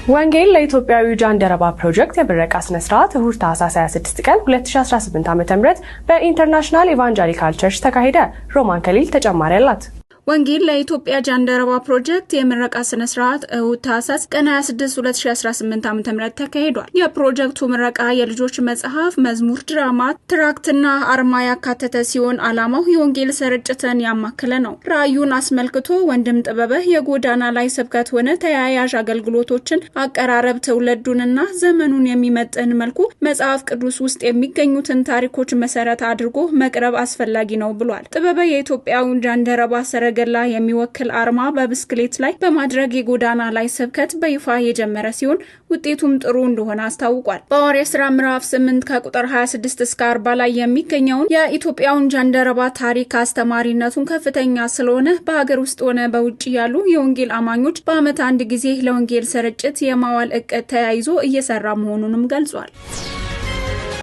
ወንጌል ለኢትዮጵያዊ ጃንደረባ ፕሮጀክት የምረቃ ስነ ስርዓት እሁድ ታህሳስ 26 ቀን 2018 ዓ.ም በኢንተርናሽናል ኢቫንጀሊካል ቸርች ተካሄደ። ሮማን ከሊል ተጨማሪ አላት። ወንጌል ለኢትዮጵያ ጃንደረባ ፕሮጀክት የምረቃ ስነ ስርዓት እሁድ ታህሳስ ቀን 26 2018 ዓ.ም ተካሂዷል። የፕሮጀክቱ ምረቃ የልጆች መጽሐፍ፣ መዝሙር፣ ድራማ፣ ትራክትና አርማ ያካተተ ሲሆን ዓላማው የወንጌል ስርጭትን ያማከለ ነው። ራእዩን አስመልክቶ ወንድም ጥበበ የጎዳና ላይ ስብከት ሆነ ተያያዥ አገልግሎቶችን አቀራረብ ትውልዱንና ዘመኑን የሚመጥን መልኩ መጽሐፍ ቅዱስ ውስጥ የሚገኙትን ታሪኮች መሰረት አድርጎ መቅረብ አስፈላጊ ነው ብሏል። ጥበበ የኢትዮጵያውን ጃንደረባ ሰረገላ የሚወክል አርማ በብስክሌት ላይ በማድረግ የጎዳና ላይ ስብከት በይፋ የጀመረ ሲሆን ውጤቱም ጥሩ እንደሆነ አስታውቋል። በሐዋርያት ሥራ ምዕራፍ 8 ከቁጥር 26 እስከ 40 ላይ የሚገኘውን የኢትዮጵያውን ጃንደረባ ታሪክ አስተማሪነቱን ከፍተኛ ስለሆነ በሀገር ውስጥ ሆነ በውጭ ያሉ የወንጌል አማኞች በዓመት አንድ ጊዜ ለወንጌል ስርጭት የማዋል እቅድ ተያይዞ እየሰራ መሆኑንም ገልጿል።